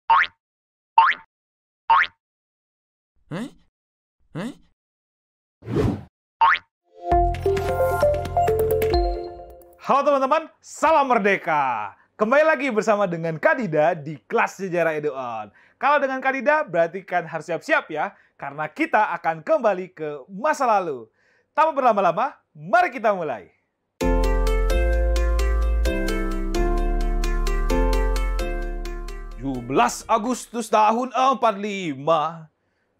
Eh? Eh? Halo teman-teman, salam merdeka. Kembali lagi bersama dengan Kadida di kelas Sejarah Eduon. Kalau dengan Kadida berarti kan harus siap-siap ya, karena kita akan kembali ke masa lalu. Tanpa berlama-lama, mari kita mulai. Agustus tahun 45.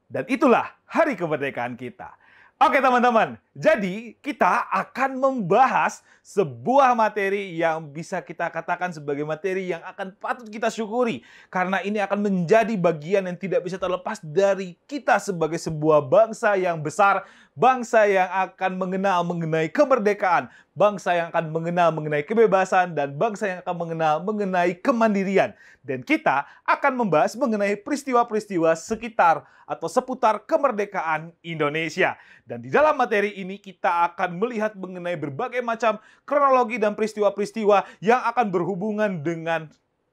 Dan itulah hari kemerdekaan kita. Oke teman-teman, jadi kita akan membahas sebuah materi yang bisa kita katakan sebagai materi yang akan patut kita syukuri. Karena ini akan menjadi bagian yang tidak bisa terlepas dari kita sebagai sebuah bangsa yang besar, bangsa yang akan mengenal mengenai kemerdekaan, bangsa yang akan mengenal mengenai kebebasan, dan bangsa yang akan mengenal mengenai kemandirian. Dan kita akan membahas mengenai peristiwa-peristiwa sekitar atau seputar kemerdekaan Indonesia. Dan di dalam materi ini kita akan melihat mengenai berbagai macam kronologi dan peristiwa-peristiwa yang akan berhubungan dengan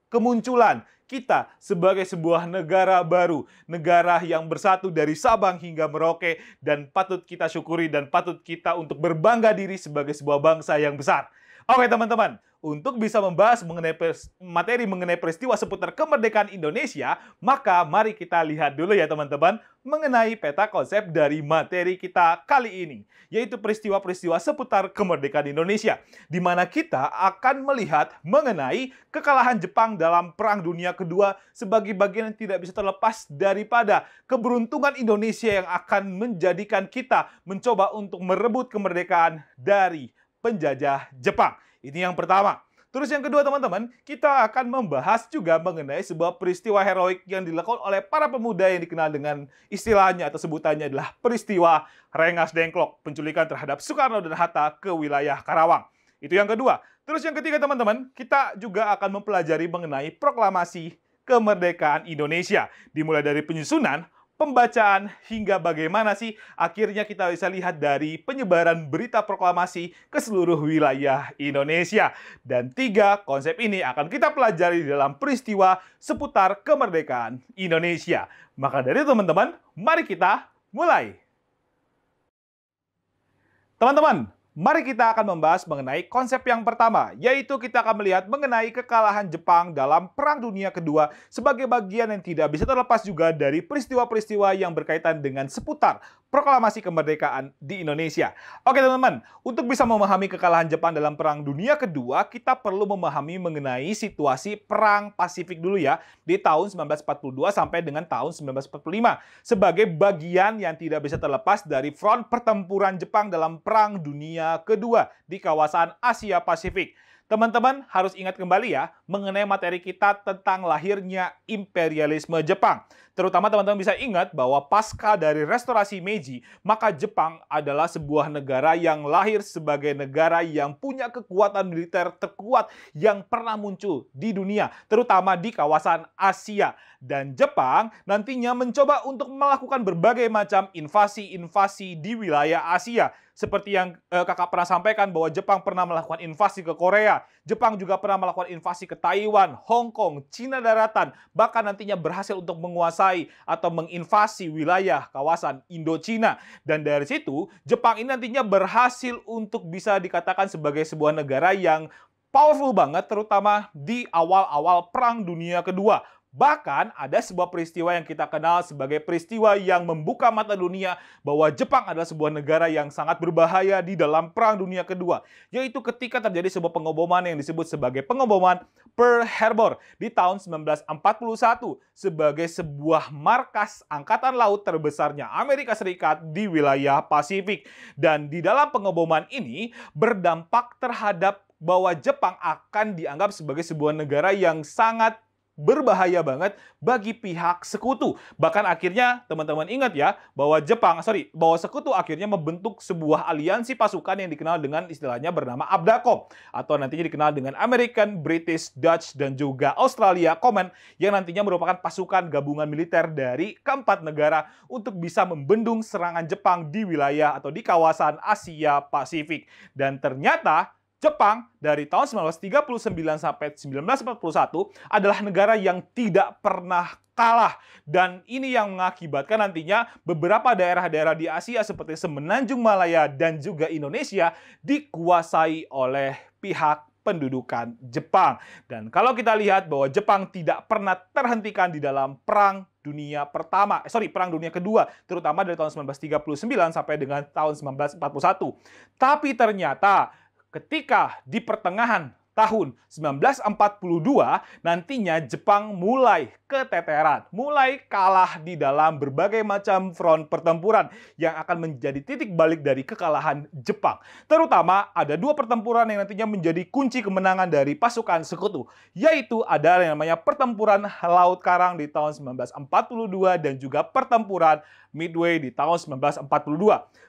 kemunculan kita sebagai sebuah negara baru, negara yang bersatu dari Sabang hingga Merauke, dan patut kita syukuri dan patut kita untuk berbangga diri sebagai sebuah bangsa yang besar. Oke teman-teman, untuk bisa membahas mengenai materi mengenai peristiwa seputar kemerdekaan Indonesia, maka mari kita lihat dulu ya teman-teman mengenai peta konsep dari materi kita kali ini, yaitu peristiwa-peristiwa seputar kemerdekaan Indonesia, di mana kita akan melihat mengenai kekalahan Jepang dalam Perang Dunia Kedua sebagai bagian yang tidak bisa terlepas daripada keberuntungan Indonesia yang akan menjadikan kita mencoba untuk merebut kemerdekaan dari penjajah Jepang. Ini yang pertama. Terus yang kedua teman-teman, kita akan membahas juga mengenai sebuah peristiwa heroik yang dilakukan oleh para pemuda yang dikenal dengan istilahnya atau sebutannya adalah peristiwa Rengas Dengklok, penculikan terhadap Soekarno dan Hatta ke wilayah Karawang. Itu yang kedua. Terus yang ketiga teman-teman, kita juga akan mempelajari mengenai proklamasi kemerdekaan Indonesia. Dimulai dari penyusunan, pembacaan, hingga bagaimana sih akhirnya kita bisa lihat dari penyebaran berita proklamasi ke seluruh wilayah Indonesia. Dan tiga konsep ini akan kita pelajari dalam peristiwa seputar kemerdekaan Indonesia. Maka dari itu teman-teman, mari kita mulai. Teman-teman, mari kita akan membahas mengenai konsep yang pertama, yaitu kita akan melihat mengenai kekalahan Jepang dalam Perang Dunia Kedua sebagai bagian yang tidak bisa terlepas juga dari peristiwa-peristiwa yang berkaitan dengan seputar proklamasi kemerdekaan di Indonesia. Oke teman-teman, untuk bisa memahami kekalahan Jepang dalam Perang Dunia Kedua, kita perlu memahami mengenai situasi Perang Pasifik dulu ya, di tahun 1942 sampai dengan tahun 1945, sebagai bagian yang tidak bisa terlepas dari front pertempuran Jepang dalam Perang Dunia Kedua di kawasan Asia Pasifik. Teman-teman harus ingat kembali ya mengenai materi kita tentang lahirnya imperialisme Jepang. Terutama teman-teman bisa ingat bahwa pasca dari restorasi Meiji, maka Jepang adalah sebuah negara yang lahir sebagai negara yang punya kekuatan militer terkuat yang pernah muncul di dunia, terutama di kawasan Asia. Dan Jepang nantinya mencoba untuk melakukan berbagai macam invasi-invasi di wilayah Asia. Seperti yang kakak pernah sampaikan bahwa Jepang pernah melakukan invasi ke Korea, Jepang juga pernah melakukan invasi ke Taiwan, Hong Kong, Cina daratan, bahkan nantinya berhasil untuk menguasai atau menginvasi wilayah kawasan Indochina. Dan dari situ, Jepang ini nantinya berhasil untuk bisa dikatakan sebagai sebuah negara yang powerful banget, terutama di awal-awal Perang Dunia Kedua. Bahkan ada sebuah peristiwa yang kita kenal sebagai peristiwa yang membuka mata dunia bahwa Jepang adalah sebuah negara yang sangat berbahaya di dalam Perang Dunia Kedua, yaitu ketika terjadi sebuah pengeboman yang disebut sebagai pengeboman Pearl Harbor di tahun 1941 sebagai sebuah markas angkatan laut terbesarnya Amerika Serikat di wilayah Pasifik. Dan di dalam pengeboman ini berdampak terhadap bahwa Jepang akan dianggap sebagai sebuah negara yang sangat berbahaya banget bagi pihak sekutu. Bahkan akhirnya teman-teman ingat ya bahwa bahwa sekutu akhirnya membentuk sebuah aliansi pasukan yang dikenal dengan istilahnya bernama ABDACOM, atau nantinya dikenal dengan American, British, Dutch, dan juga Australia Command, yang nantinya merupakan pasukan gabungan militer dari keempat negara untuk bisa membendung serangan Jepang di wilayah atau di kawasan Asia Pasifik. Dan ternyata Jepang dari tahun 1939 sampai 1941 adalah negara yang tidak pernah kalah. Dan ini yang mengakibatkan nantinya beberapa daerah-daerah di Asia seperti Semenanjung Malaya dan juga Indonesia dikuasai oleh pihak pendudukan Jepang. Dan kalau kita lihat bahwa Jepang tidak pernah terhentikan di dalam Perang Dunia Perang Dunia Kedua, terutama dari tahun 1939 sampai dengan tahun 1941. Tapi ternyata ketika di pertengahan tahun 1942, nantinya Jepang mulai keteteran, mulai kalah di dalam berbagai macam front pertempuran yang akan menjadi titik balik dari kekalahan Jepang. Terutama ada dua pertempuran yang nantinya menjadi kunci kemenangan dari pasukan sekutu, yaitu ada yang namanya Pertempuran Laut Karang di tahun 1942 dan juga Pertempuran Midway di tahun 1942.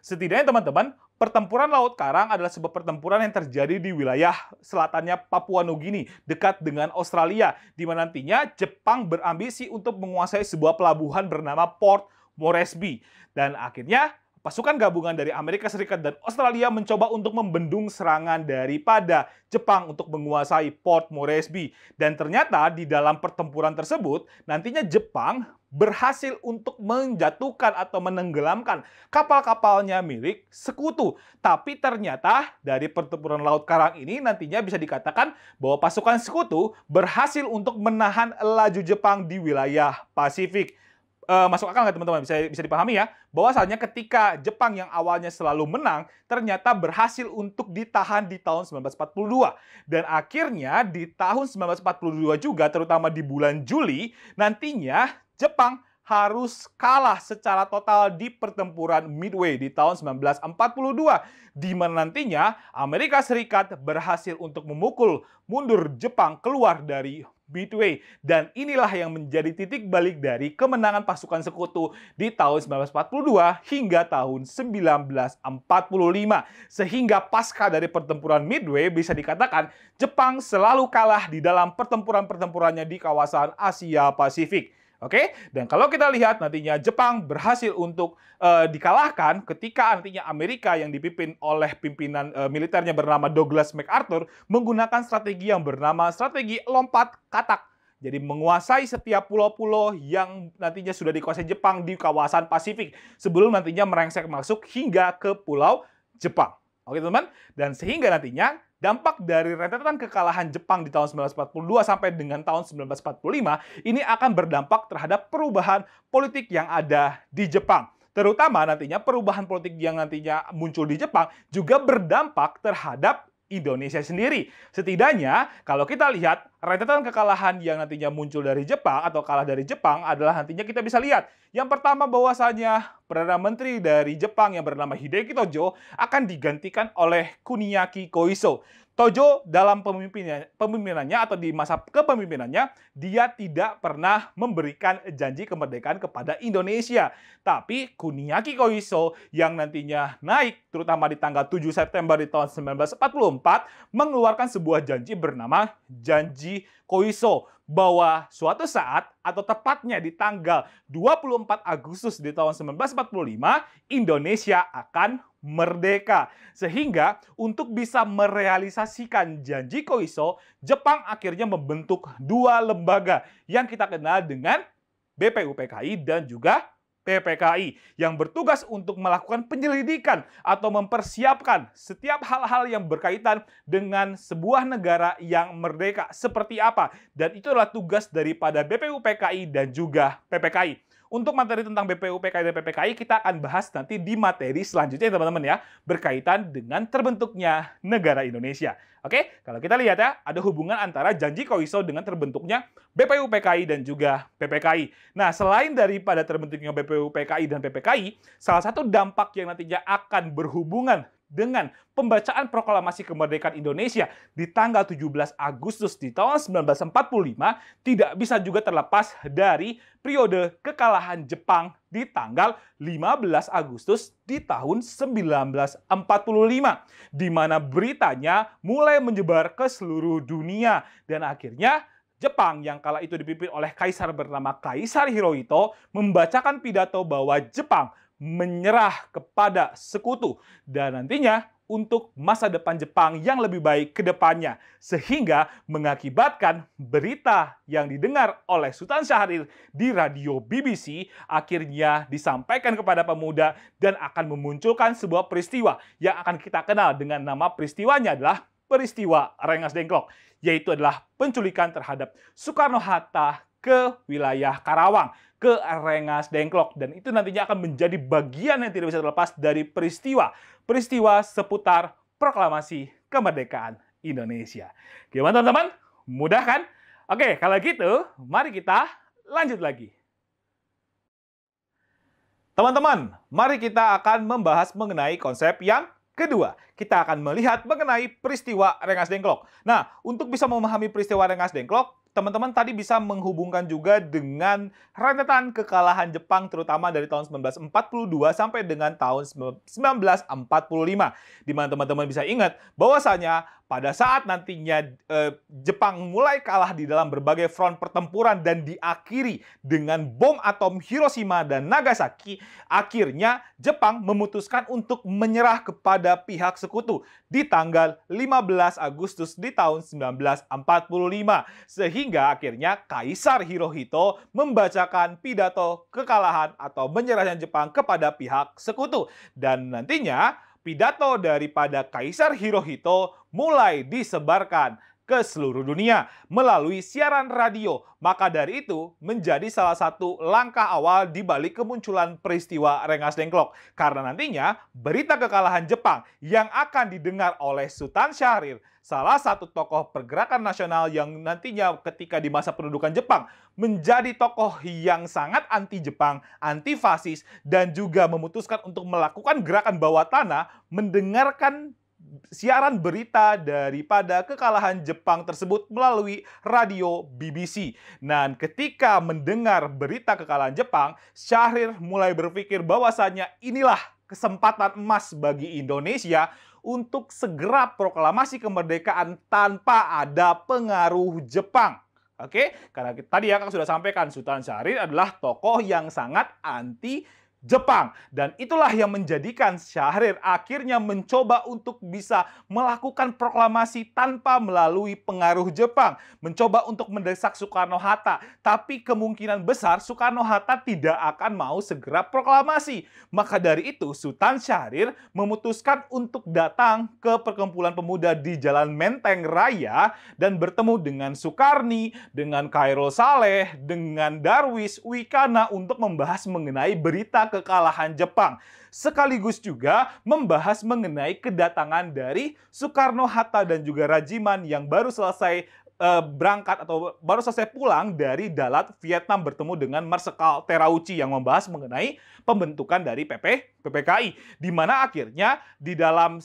Setidaknya teman-teman, Pertempuran Laut Karang adalah sebuah pertempuran yang terjadi di wilayah selatannya Papua Nugini, dekat dengan Australia, di mana nantinya Jepang berambisi untuk menguasai sebuah pelabuhan bernama Port Moresby. Dan akhirnya pasukan gabungan dari Amerika Serikat dan Australia mencoba untuk membendung serangan daripada Jepang untuk menguasai Port Moresby. Dan ternyata di dalam pertempuran tersebut, nantinya Jepang berhasil untuk menjatuhkan atau menenggelamkan kapal-kapalnya milik sekutu. Tapi ternyata dari pertempuran Laut Karang ini nantinya bisa dikatakan bahwa pasukan sekutu berhasil untuk menahan laju Jepang di wilayah Pasifik. Masuk akal nggak teman-teman? Bisa dipahami ya, bahwasanya ketika Jepang yang awalnya selalu menang, ternyata berhasil untuk ditahan di tahun 1942. Dan akhirnya di tahun 1942 juga, terutama di bulan Juli, nantinya Jepang harus kalah secara total di pertempuran Midway di tahun 1942, di mana nantinya Amerika Serikat berhasil untuk memukul mundur Jepang keluar dari Midway. Dan inilah yang menjadi titik balik dari kemenangan pasukan sekutu di tahun 1942 hingga tahun 1945. Sehingga pasca dari pertempuran Midway bisa dikatakan Jepang selalu kalah di dalam pertempuran-pertempurannya di kawasan Asia Pasifik. Oke, dan kalau kita lihat nantinya Jepang berhasil untuk dikalahkan ketika nantinya Amerika yang dipimpin oleh pimpinan militernya bernama Douglas MacArthur menggunakan strategi yang bernama strategi lompat katak. Jadi menguasai setiap pulau-pulau yang nantinya sudah dikuasai Jepang di kawasan Pasifik sebelum nantinya merengsek masuk hingga ke pulau Jepang. Oke teman-teman, dan sehingga nantinya dampak dari rentetan kekalahan Jepang di tahun 1942 sampai dengan tahun 1945 ini akan berdampak terhadap perubahan politik yang ada di Jepang. Terutama nantinya perubahan politik yang nantinya muncul di Jepang juga berdampak terhadap Indonesia sendiri. Setidaknya kalau kita lihat rentetan kekalahan yang nantinya muncul dari Jepang atau kalah dari Jepang adalah nantinya kita bisa lihat. Yang pertama bahwasanya Perdana Menteri dari Jepang yang bernama Hideki Tojo akan digantikan oleh Kuniaki Koiso. Tojo dalam pemimpinannya atau di masa kepemimpinannya, dia tidak pernah memberikan janji kemerdekaan kepada Indonesia. Tapi Kuniaki Koiso yang nantinya naik, terutama di tanggal 7 September di tahun 1944, mengeluarkan sebuah janji bernama Janji Koiso, bahwa suatu saat atau tepatnya di tanggal 24 Agustus di tahun 1945, Indonesia akan merdeka. Sehingga untuk bisa merealisasikan janji Koiso, Jepang akhirnya membentuk dua lembaga yang kita kenal dengan BPUPKI dan juga PPKI yang bertugas untuk melakukan penyelidikan atau mempersiapkan setiap hal-hal yang berkaitan dengan sebuah negara yang merdeka seperti apa. Dan itu adalah tugas daripada BPUPKI dan juga PPKI. Untuk materi tentang BPUPKI dan PPKI kita akan bahas nanti di materi selanjutnya teman-teman ya, berkaitan dengan terbentuknya negara Indonesia. Oke, kalau kita lihat ya, ada hubungan antara janji Koiso dengan terbentuknya BPUPKI dan juga PPKI. Nah, selain daripada terbentuknya BPUPKI dan PPKI, salah satu dampak yang nantinya akan berhubungan dengan pembacaan proklamasi kemerdekaan Indonesia di tanggal 17 Agustus di tahun 1945 tidak bisa juga terlepas dari periode kekalahan Jepang di tanggal 15 Agustus di tahun 1945, di mana beritanya mulai menyebar ke seluruh dunia dan akhirnya Jepang yang kala itu dipimpin oleh kaisar bernama Kaisar Hirohito membacakan pidato bahwa Jepang menyerah kepada sekutu dan nantinya untuk masa depan Jepang yang lebih baik ke depannya, sehingga mengakibatkan berita yang didengar oleh Sultan Syahrir di radio BBC akhirnya disampaikan kepada pemuda dan akan memunculkan sebuah peristiwa yang akan kita kenal dengan nama peristiwanya adalah peristiwa Rengas Dengklok, yaitu adalah penculikan terhadap Soekarno-Hatta ke wilayah Karawang, ke Rengas Dengklok, dan itu nantinya akan menjadi bagian yang tidak bisa terlepas dari peristiwa seputar proklamasi kemerdekaan Indonesia. Gimana teman-teman? Mudah kan? Oke, kalau gitu mari kita lanjut lagi. Teman-teman, mari kita akan membahas mengenai konsep yang kedua. Kita akan melihat mengenai peristiwa Rengas Dengklok. Nah, untuk bisa memahami peristiwa Rengas Dengklok, teman-teman tadi bisa menghubungkan juga dengan rentetan kekalahan Jepang terutama dari tahun 1942 sampai dengan tahun 1945. Di mana teman-teman bisa ingat bahwasanya pada saat nantinya Jepang mulai kalah di dalam berbagai front pertempuran dan diakhiri dengan bom atom Hiroshima dan Nagasaki, akhirnya Jepang memutuskan untuk menyerah kepada pihak sekutu di tanggal 15 Agustus di tahun 1945. Sehingga akhirnya Kaisar Hirohito membacakan pidato kekalahan atau menyerahnya Jepang kepada pihak sekutu. Dan nantinya pidato daripada Kaisar Hirohito mulai disebarkan ke seluruh dunia melalui siaran radio. Maka dari itu menjadi salah satu langkah awal di balik kemunculan peristiwa Rengas Dengklok. Karena nantinya berita kekalahan Jepang yang akan didengar oleh Sultan Syahrir, salah satu tokoh pergerakan nasional yang nantinya ketika di masa pendudukan Jepang menjadi tokoh yang sangat anti-Jepang, anti-fasis, dan juga memutuskan untuk melakukan gerakan bawah tanah, mendengarkan siaran berita daripada kekalahan Jepang tersebut melalui radio BBC. Dan ketika mendengar berita kekalahan Jepang, Syahrir mulai berpikir bahwasannya inilah kesempatan emas bagi Indonesia untuk segera proklamasi kemerdekaan tanpa ada pengaruh Jepang. Oke, karena tadi ya Kak sudah sampaikan, Sultan Syahrir adalah tokoh yang sangat anti Jepang. Dan itulah yang menjadikan Syahrir akhirnya mencoba untuk bisa melakukan proklamasi tanpa melalui pengaruh Jepang. Mencoba untuk mendesak Soekarno-Hatta. Tapi kemungkinan besar Soekarno-Hatta tidak akan mau segera proklamasi. Maka dari itu Sultan Syahrir memutuskan untuk datang ke perkumpulan pemuda di Jalan Menteng Raya dan bertemu dengan Sukarni, dengan Khairul Saleh, dengan Darwis Wikana untuk membahas mengenai berita kekalahan Jepang. Sekaligus juga membahas mengenai kedatangan dari Soekarno-Hatta dan juga Rajiman yang baru selesai berangkat atau baru selesai pulang dari Dalat, Vietnam bertemu dengan Marsekal Terauchi yang membahas mengenai pembentukan dari PPKI, di mana akhirnya di dalam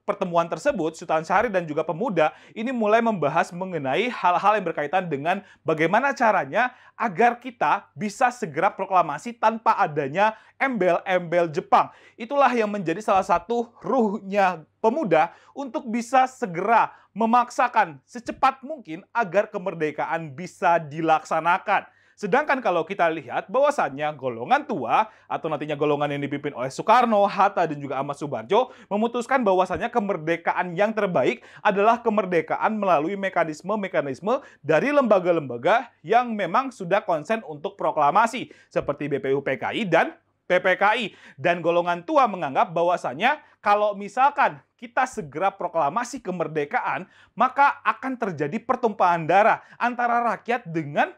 pertemuan tersebut Sultan Syahrir dan juga pemuda ini mulai membahas mengenai hal-hal yang berkaitan dengan bagaimana caranya agar kita bisa segera proklamasi tanpa adanya embel-embel Jepang. Itulah yang menjadi salah satu ruhnya pemuda untuk bisa segera memaksakan secepat mungkin agar kemerdekaan bisa dilaksanakan. Sedangkan kalau kita lihat bahwasannya golongan tua atau nantinya golongan yang dipimpin oleh Soekarno, Hatta, dan juga Ahmad Subarjo memutuskan bahwasannya kemerdekaan yang terbaik adalah kemerdekaan melalui mekanisme-mekanisme dari lembaga-lembaga yang memang sudah konsen untuk proklamasi seperti BPUPKI dan PPKI. Dan golongan tua menganggap bahwasannya kalau misalkan kita segera proklamasi kemerdekaan, maka akan terjadi pertumpahan darah antara rakyat dengan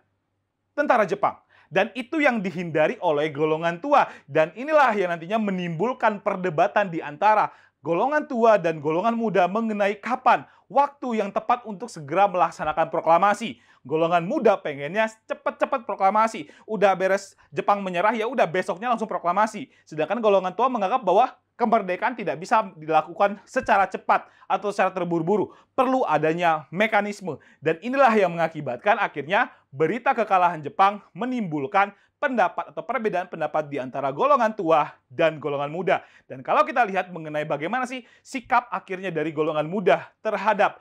tentara Jepang. Dan itu yang dihindari oleh golongan tua. Dan inilah yang nantinya menimbulkan perdebatan di antara golongan tua dan golongan muda mengenai kapan waktu yang tepat untuk segera melaksanakan proklamasi. Golongan muda pengennya cepat-cepat proklamasi. Udah beres Jepang menyerah, ya udah besoknya langsung proklamasi. Sedangkan golongan tua menganggap bahwa kemerdekaan tidak bisa dilakukan secara cepat atau secara terburu-buru. Perlu adanya mekanisme. Dan inilah yang mengakibatkan akhirnya berita kekalahan Jepang menimbulkan pendapat atau perbedaan pendapat di antara golongan tua dan golongan muda. Dan kalau kita lihat mengenai bagaimana sih sikap akhirnya dari golongan muda terhadap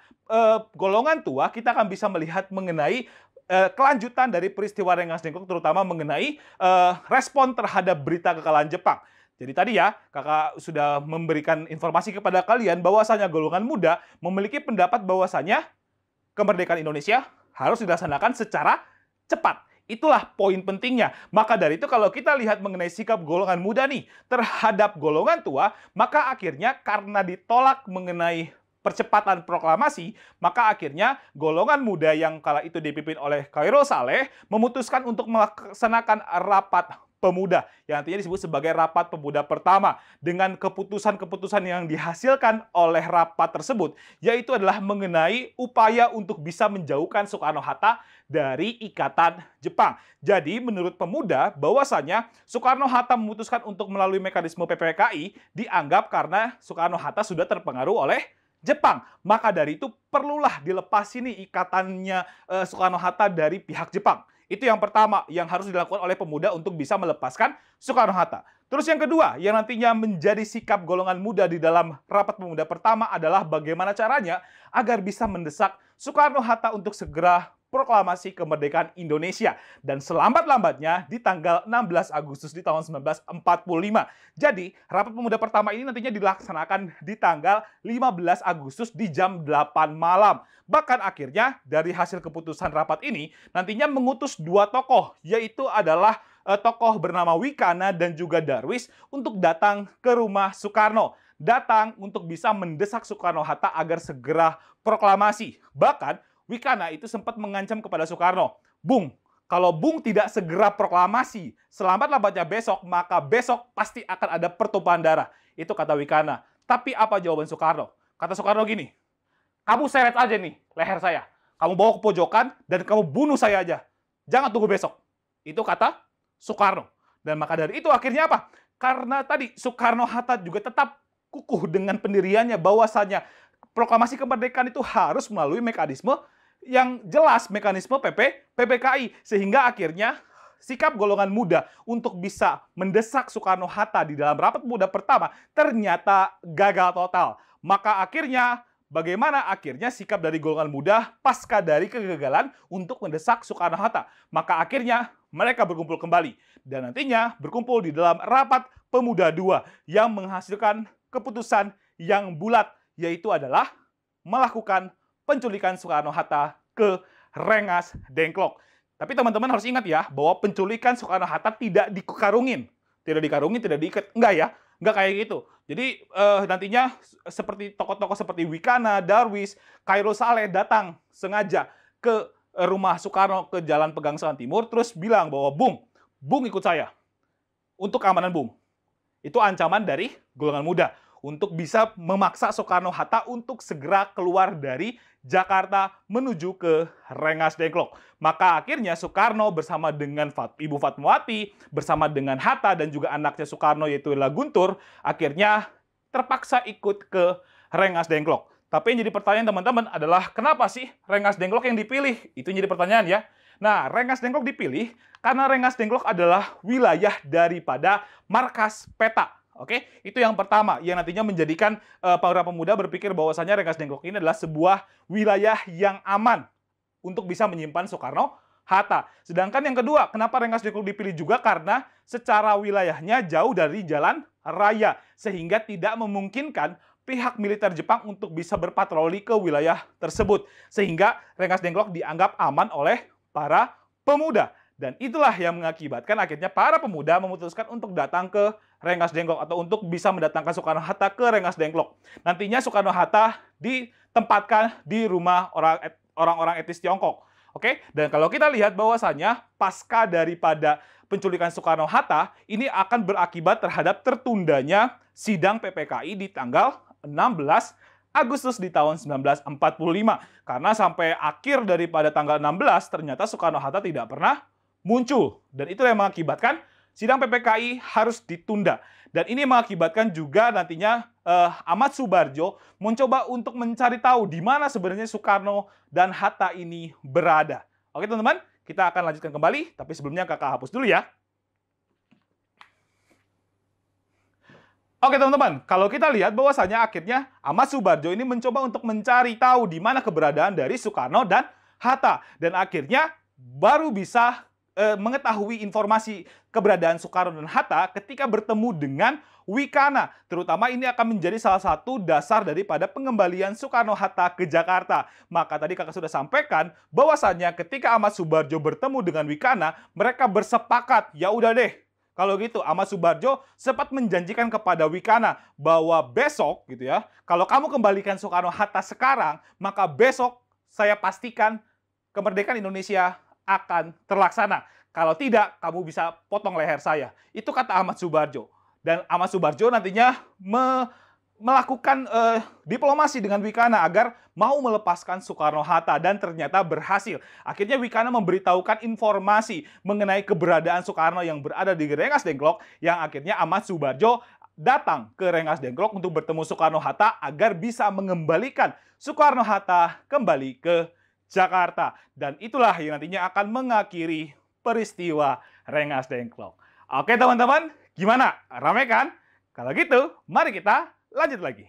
golongan tua, kita akan bisa melihat mengenai kelanjutan dari peristiwa Rengas Dengklok, terutama mengenai respon terhadap berita kekalahan Jepang. Jadi tadi ya, kakak sudah memberikan informasi kepada kalian bahwasanya golongan muda memiliki pendapat bahwasanya kemerdekaan Indonesia harus dilaksanakan secara cepat. Itulah poin pentingnya. Maka dari itu kalau kita lihat mengenai sikap golongan muda nih terhadap golongan tua, maka akhirnya karena ditolak mengenai percepatan proklamasi, maka akhirnya golongan muda yang kala itu dipimpin oleh Khairul Saleh memutuskan untuk melaksanakan rapat pemuda yang nantinya disebut sebagai rapat pemuda pertama, dengan keputusan-keputusan yang dihasilkan oleh rapat tersebut, yaitu adalah mengenai upaya untuk bisa menjauhkan Soekarno-Hatta dari ikatan Jepang. Jadi menurut pemuda bahwasanya Soekarno-Hatta memutuskan untuk melalui mekanisme PPKI dianggap karena Soekarno-Hatta sudah terpengaruh oleh Jepang. Maka dari itu perlulah dilepas ini ikatannya Soekarno-Hatta dari pihak Jepang. Itu yang pertama yang harus dilakukan oleh pemuda untuk bisa melepaskan Soekarno-Hatta. Terus yang kedua, yang nantinya menjadi sikap golongan muda di dalam rapat pemuda pertama adalah bagaimana caranya agar bisa mendesak Soekarno-Hatta untuk segera proklamasi kemerdekaan Indonesia, dan selambat-lambatnya di tanggal 16 Agustus di tahun 1945. Jadi, rapat pemuda pertama ini nantinya dilaksanakan di tanggal 15 Agustus di jam 8 malam. Bahkan akhirnya dari hasil keputusan rapat ini nantinya mengutus dua tokoh, yaitu adalah tokoh bernama Wikana dan juga Darwis untuk datang ke rumah Soekarno. Datang untuk bisa mendesak Soekarno-Hatta agar segera proklamasi. Bahkan Wikana itu sempat mengancam kepada Soekarno, "Bung, kalau Bung tidak segera proklamasi selambat-lambatnya besok, maka besok pasti akan ada pertumpahan darah." Itu kata Wikana. Tapi apa jawaban Soekarno? Kata Soekarno gini, "Kamu seret aja nih leher saya. Kamu bawa ke pojokan dan kamu bunuh saya aja. Jangan tunggu besok." Itu kata Soekarno. Dan maka dari itu akhirnya apa? Karena tadi Soekarno-Hatta juga tetap kukuh dengan pendiriannya bahwasanya proklamasi kemerdekaan itu harus melalui mekanisme yang jelas, mekanisme PPKI, sehingga akhirnya sikap golongan muda untuk bisa mendesak Soekarno-Hatta di dalam rapat pemuda pertama ternyata gagal total. Maka akhirnya bagaimana akhirnya sikap dari golongan muda pasca dari kegagalan untuk mendesak Soekarno-Hatta? Maka akhirnya mereka berkumpul kembali dan nantinya berkumpul di dalam rapat pemuda 2 yang menghasilkan keputusan yang bulat, yaitu adalah melakukan penculikan Soekarno-Hatta ke Rengas Dengklok. Tapi teman-teman harus ingat ya, bahwa penculikan Soekarno-Hatta tidak dikarungin. Tidak dikarungin, tidak diikat. Enggak ya, enggak kayak gitu. Jadi nantinya seperti tokoh-tokoh seperti Wikana, Darwis, Khairul Saleh datang sengaja ke rumah Soekarno ke Jalan Pegangsaan Timur, terus bilang bahwa, Bung ikut saya untuk keamanan Bung. Itu ancaman dari golongan muda untuk bisa memaksa Soekarno-Hatta untuk segera keluar dari Jakarta menuju ke Rengas Dengklok. Maka akhirnya Soekarno bersama dengan Ibu Fatmawati, bersama dengan Hatta dan juga anaknya Soekarno yaitu Guntur, akhirnya terpaksa ikut ke Rengas Dengklok. Tapi yang jadi pertanyaan teman-teman adalah kenapa sih Rengas Dengklok yang dipilih? Itu yang jadi pertanyaan ya. Nah, Rengas Dengklok dipilih karena Rengas Dengklok adalah wilayah daripada markas peta. Oke, itu yang pertama yang nantinya menjadikan para pemuda berpikir bahwasanya Rengas Dengklok ini adalah sebuah wilayah yang aman untuk bisa menyimpan Soekarno-Hatta. Sedangkan yang kedua, kenapa Rengas Dengklok dipilih juga karena secara wilayahnya jauh dari jalan raya sehingga tidak memungkinkan pihak militer Jepang untuk bisa berpatroli ke wilayah tersebut. Sehingga Rengas Dengklok dianggap aman oleh para pemuda. Dan itulah yang mengakibatkan akhirnya para pemuda memutuskan untuk datang ke Rengas Dengklok atau untuk bisa mendatangkan Soekarno-Hatta ke Rengas Dengklok. Nantinya Soekarno-Hatta ditempatkan di rumah orang-orang etnis Tiongkok. Oke, dan kalau kita lihat bahwasanya pasca daripada penculikan Soekarno-Hatta ini akan berakibat terhadap tertundanya sidang PPKI di tanggal 16 Agustus di tahun 1945. Karena sampai akhir daripada tanggal 16 ternyata Soekarno-Hatta tidak pernah muncul. Dan itu yang mengakibatkan sidang PPKI harus ditunda. Dan ini mengakibatkan juga nantinya Ahmad Subarjo mencoba untuk mencari tahu di mana sebenarnya Soekarno dan Hatta ini berada. Oke teman-teman, kita akan lanjutkan kembali. Tapi sebelumnya kakak hapus dulu ya. Oke teman-teman, kalau kita lihat bahwasanya akhirnya Ahmad Subarjo ini mencoba untuk mencari tahu di mana keberadaan dari Soekarno dan Hatta. Dan akhirnya baru bisa mengetahui informasi keberadaan Soekarno dan Hatta ketika bertemu dengan Wikana. Terutama ini akan menjadi salah satu dasar daripada pengembalian Soekarno-Hatta ke Jakarta. Maka tadi kakak sudah sampaikan bahwasannya ketika Ahmad Subarjo bertemu dengan Wikana, mereka bersepakat, ya udah deh. Kalau gitu, Ahmad Subarjo sempat menjanjikan kepada Wikana bahwa besok, gitu ya, kalau kamu kembalikan Soekarno-Hatta sekarang, maka besok saya pastikan kemerdekaan Indonesia akan terlaksana. Kalau tidak, kamu bisa potong leher saya. Itu kata Ahmad Subarjo. Dan Ahmad Subarjo nantinya melakukan diplomasi dengan Wikana agar mau melepaskan Soekarno-Hatta dan ternyata berhasil. Akhirnya Wikana memberitahukan informasi mengenai keberadaan Soekarno yang berada di Rengas Dengklok yang akhirnya Ahmad Subarjo datang ke Rengas Dengklok untuk bertemu Soekarno-Hatta agar bisa mengembalikan Soekarno-Hatta kembali ke Jakarta. Dan itulah yang nantinya akan mengakhiri peristiwa Rengas Dengklok. Oke teman-teman, gimana? Ramai kan? Kalau gitu, mari kita lanjut lagi.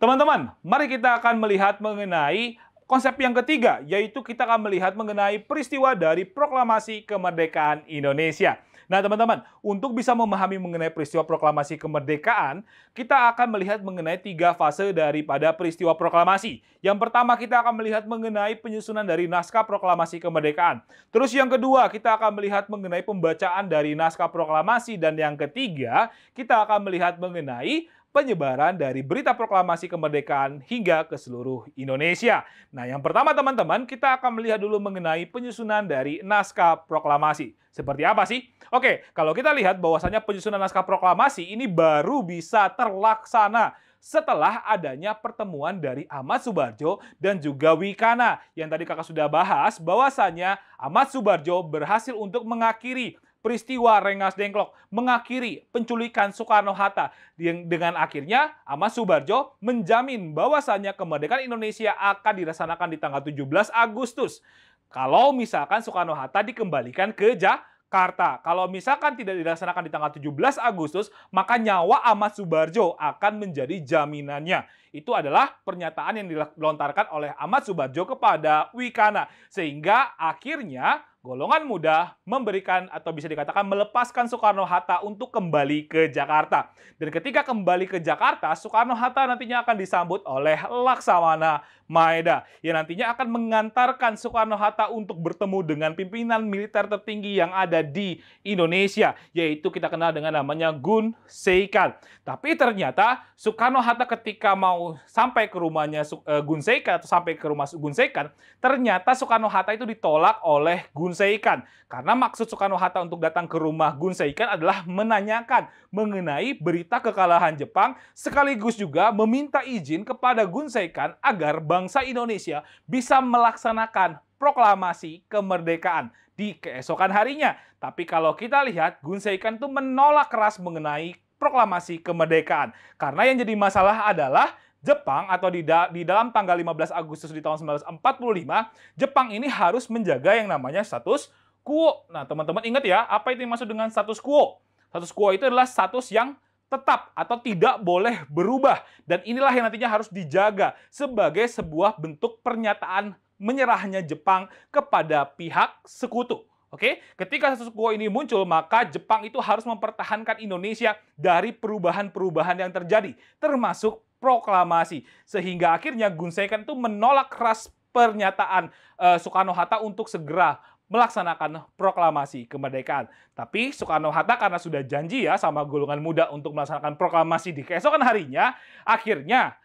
Teman-teman, mari kita akan melihat mengenai konsep yang ketiga, yaitu kita akan melihat mengenai peristiwa dari Proklamasi Kemerdekaan Indonesia. Nah teman-teman, untuk bisa memahami mengenai peristiwa proklamasi kemerdekaan, kita akan melihat mengenai 3 fase daripada peristiwa proklamasi. Yang pertama, kita akan melihat mengenai penyusunan dari naskah proklamasi kemerdekaan. Terus yang kedua, kita akan melihat mengenai pembacaan dari naskah proklamasi. Dan yang ketiga, kita akan melihat mengenai penyebaran dari berita proklamasi kemerdekaan hingga ke seluruh Indonesia. Nah, yang pertama teman-teman, kita akan melihat dulu mengenai penyusunan dari naskah proklamasi. Seperti apa sih? Oke, kalau kita lihat bahwasanya penyusunan naskah proklamasi ini baru bisa terlaksana setelah adanya pertemuan dari Ahmad Subarjo dan juga Wikana. Yang tadi kakak sudah bahas bahwasanya Ahmad Subarjo berhasil untuk mengakhiri peristiwa Rengas Dengklok, mengakhiri penculikan Soekarno-Hatta. Dengan akhirnya Ahmad Subarjo menjamin bahwasannya kemerdekaan Indonesia akan dilaksanakan di tanggal 17 Agustus. Kalau misalkan Soekarno-Hatta dikembalikan ke Jakarta. Kalau misalkan tidak dilaksanakan di tanggal 17 Agustus, maka nyawa Ahmad Subarjo akan menjadi jaminannya. Itu adalah pernyataan yang dilontarkan oleh Ahmad Subarjo kepada Wikana. Sehingga akhirnya golongan muda memberikan atau bisa dikatakan melepaskan Soekarno-Hatta untuk kembali ke Jakarta. Dan ketika kembali ke Jakarta, Soekarno-Hatta nantinya akan disambut oleh Laksamana Maeda yang nantinya akan mengantarkan Soekarno-Hatta untuk bertemu dengan pimpinan militer tertinggi yang ada di Indonesia, yaitu kita kenal dengan namanya Gun Seikan. Tapi ternyata Soekarno-Hatta ketika mau sampai ke rumahnya Gun Seikan atau sampai ke rumah Gun Seikan, ternyata Soekarno-Hatta itu ditolak oleh Gun Seikan. Karena maksud Soekarno-Hatta untuk datang ke rumah Gun Seikan adalah menanyakan mengenai berita kekalahan Jepang, sekaligus juga meminta izin kepada Gun Seikan agar bangsa Indonesia bisa melaksanakan proklamasi kemerdekaan di keesokan harinya. Tapi kalau kita lihat, Gun Seikan itu menolak keras mengenai proklamasi kemerdekaan. Karena yang jadi masalah adalah Jepang atau di dalam tanggal 15 Agustus di tahun 1945, Jepang ini harus menjaga yang namanya status quo. Nah, teman-teman ingat ya, apa itu yang maksud dengan status quo? Status quo itu adalah status yang tetap atau tidak boleh berubah. Dan inilah yang nantinya harus dijaga sebagai sebuah bentuk pernyataan menyerahnya Jepang kepada pihak sekutu. Oke, ketika status quo ini muncul, maka Jepang itu harus mempertahankan Indonesia dari perubahan-perubahan yang terjadi, termasuk proklamasi. Sehingga akhirnya Gun Seikan itu menolak keras pernyataan Soekarno-Hatta untuk segera melaksanakan proklamasi kemerdekaan. Tapi Soekarno-Hatta karena sudah janji ya sama golongan muda untuk melaksanakan proklamasi di keesokan harinya, akhirnya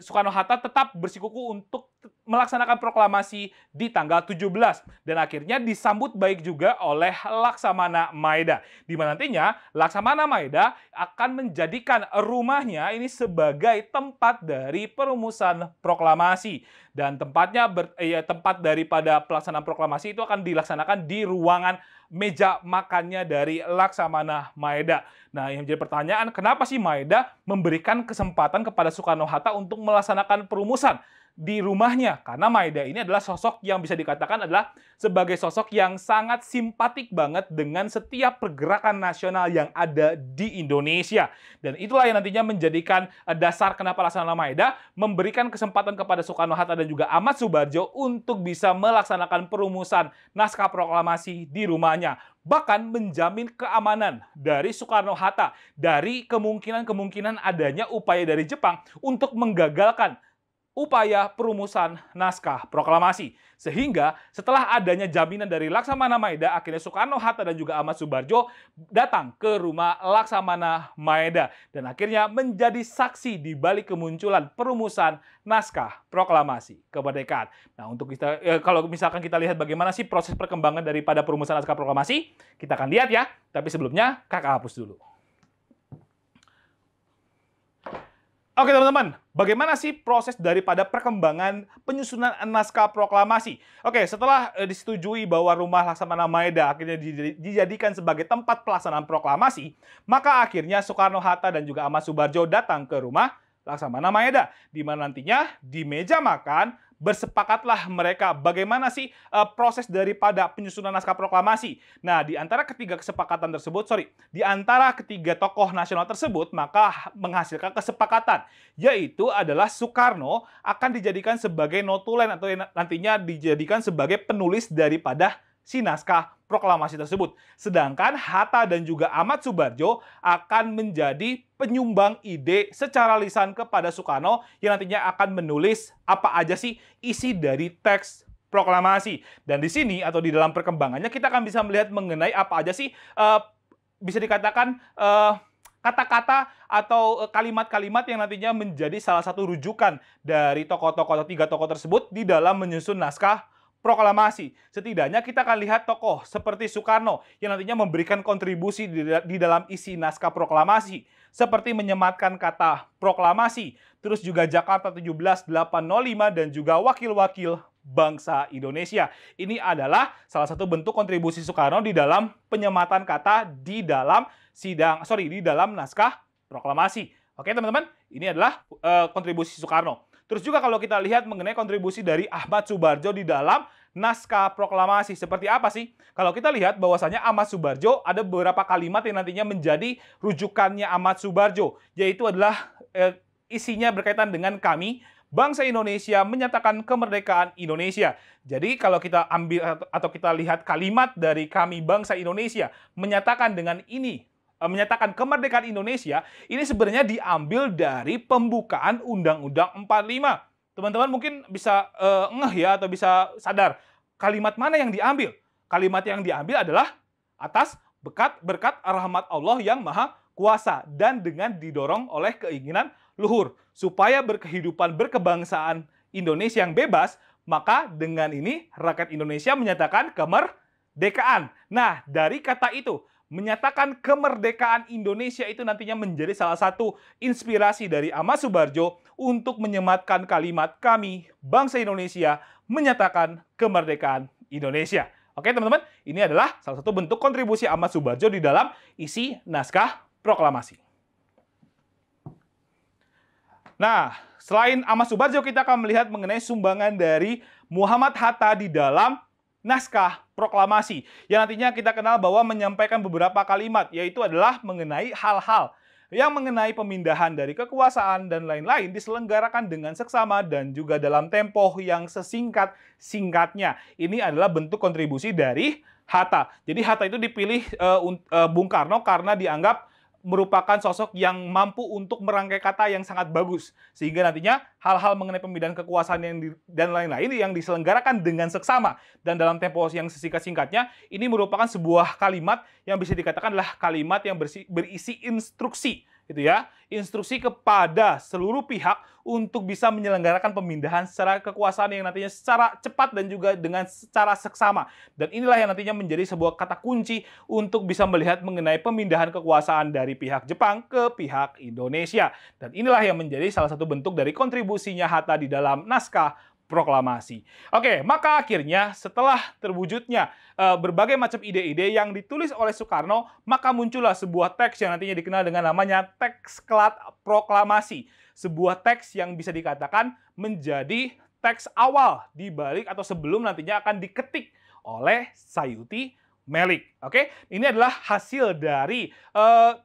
Soekarno-Hatta tetap bersikukuh untuk melaksanakan proklamasi di tanggal 17 dan akhirnya disambut baik juga oleh Laksamana Maeda, di mana nantinya Laksamana Maeda akan menjadikan rumahnya ini sebagai tempat dari perumusan proklamasi dan tempat daripada pelaksanaan proklamasi itu akan dilaksanakan di ruangan meja makannya dari Laksamana Maeda. Nah, yang jadi pertanyaan, kenapa sih Maeda memberikan kesempatan kepada Soekarno-Hatta untuk melaksanakan perumusan? di rumahnya. Karena Maeda ini adalah sosok yang bisa dikatakan adalah sebagai sosok yang sangat simpatik banget dengan setiap pergerakan nasional yang ada di Indonesia. Dan itulah yang nantinya menjadikan dasar kenapa Laksamana Maeda memberikan kesempatan kepada Soekarno-Hatta dan juga Ahmad Subarjo untuk bisa melaksanakan perumusan naskah proklamasi di rumahnya. Bahkan menjamin keamanan dari Soekarno-Hatta dari kemungkinan adanya upaya dari Jepang untuk menggagalkan upaya perumusan naskah proklamasi. Sehingga setelah adanya jaminan dari Laksamana Maeda, akhirnya Soekarno-Hatta dan juga Ahmad Subarjo datang ke rumah Laksamana Maeda dan akhirnya menjadi saksi di balik kemunculan perumusan naskah proklamasi kemerdekaan. Nah, untuk kita kalau misalkan kita lihat bagaimana sih proses perkembangan daripada perumusan naskah proklamasi, kita akan lihat ya. Tapi sebelumnya kakak hapus dulu. Oke teman-teman, bagaimana sih proses daripada perkembangan penyusunan naskah proklamasi? Oke, setelah disetujui bahwa rumah Laksamana Maeda akhirnya dijadikan sebagai tempat pelaksanaan proklamasi, maka akhirnya Soekarno-Hatta dan juga Ahmad Subarjo datang ke rumah Laksamana Maeda, di mana nantinya di meja makan bersepakatlah mereka bagaimana sih proses daripada penyusunan naskah proklamasi. Nah, di antara ketiga tokoh nasional tersebut, maka menghasilkan kesepakatan, yaitu adalah Soekarno akan dijadikan sebagai notulen atau nantinya dijadikan sebagai penulis daripada si naskah proklamasi tersebut. Sedangkan Hatta dan juga Ahmad Subarjo akan menjadi penyumbang ide secara lisan kepada Soekarno yang nantinya akan menulis apa aja sih isi dari teks proklamasi. Dan di sini atau di dalam perkembangannya kita akan bisa melihat mengenai apa aja sih bisa dikatakan kata-kata atau kalimat-kalimat yang nantinya menjadi salah satu rujukan dari tokoh-tokoh atau tiga tokoh tersebut di dalam menyusun naskah proklamasi. Setidaknya kita akan lihat tokoh seperti Soekarno yang nantinya memberikan kontribusi di dalam isi naskah proklamasi, seperti menyematkan kata proklamasi, terus juga Jakarta 17.805 dan juga wakil-wakil bangsa Indonesia. Ini adalah salah satu bentuk kontribusi Soekarno di dalam penyematan kata di dalam naskah proklamasi. Oke teman-teman, ini adalah kontribusi Soekarno. Terus juga kalau kita lihat mengenai kontribusi dari Ahmad Subarjo di dalam naskah proklamasi. Seperti apa sih? Kalau kita lihat bahwasanya Ahmad Subarjo ada beberapa kalimat yang nantinya menjadi rujukannya Ahmad Subarjo. Yaitu adalah isinya berkaitan dengan kami, bangsa Indonesia menyatakan kemerdekaan Indonesia. Jadi kalau kita ambil atau kita lihat kalimat dari kami, bangsa Indonesia, menyatakan kemerdekaan Indonesia, ini sebenarnya diambil dari pembukaan Undang-Undang 45. Teman-teman mungkin bisa ngeh ya atau bisa sadar kalimat mana yang diambil. Kalimat yang diambil adalah atas berkat rahmat Allah yang Maha Kuasa dan dengan didorong oleh keinginan luhur supaya berkehidupan berkebangsaan Indonesia yang bebas, maka dengan ini rakyat Indonesia menyatakan kemerdekaan. Nah, dari kata itu menyatakan kemerdekaan Indonesia itu nantinya menjadi salah satu inspirasi dari Ahmad Subarjo untuk menyematkan kalimat kami, bangsa Indonesia, menyatakan kemerdekaan Indonesia. Oke teman-teman, ini adalah salah satu bentuk kontribusi Ahmad Subarjo di dalam isi naskah proklamasi. Nah, selain Ahmad Subarjo, kita akan melihat mengenai sumbangan dari Muhammad Hatta di dalam naskah proklamasi yang nantinya kita kenal bahwa menyampaikan beberapa kalimat, yaitu adalah mengenai hal-hal yang mengenai pemindahan dari kekuasaan dan lain-lain diselenggarakan dengan seksama dan juga dalam tempo yang sesingkat-singkatnya. Ini adalah bentuk kontribusi dari Hatta. Jadi Hatta itu dipilih Bung Karno karena dianggap merupakan sosok yang mampu untuk merangkai kata yang sangat bagus. Sehingga nantinya hal-hal mengenai pemindahan kekuasaan dan lain-lain yang diselenggarakan dengan seksama dan dalam tempo yang sesingkat-singkatnya, ini merupakan sebuah kalimat yang bisa dikatakan adalah kalimat yang berisi instruksi. Gitu ya, instruksi kepada seluruh pihak untuk bisa menyelenggarakan pemindahan secara kekuasaan yang nantinya secara cepat dan juga dengan secara seksama. Dan inilah yang nantinya menjadi sebuah kata kunci untuk bisa melihat mengenai pemindahan kekuasaan dari pihak Jepang ke pihak Indonesia. Dan inilah yang menjadi salah satu bentuk dari kontribusinya Hatta di dalam naskah proklamasi. Oke, maka akhirnya setelah terwujudnya berbagai macam ide-ide yang ditulis oleh Soekarno, maka muncullah sebuah teks yang nantinya dikenal dengan namanya teks Kelat Proklamasi. Sebuah teks yang bisa dikatakan menjadi teks awal di balik atau sebelum nantinya akan diketik oleh Sayuti Melik. Oke, ini adalah hasil dari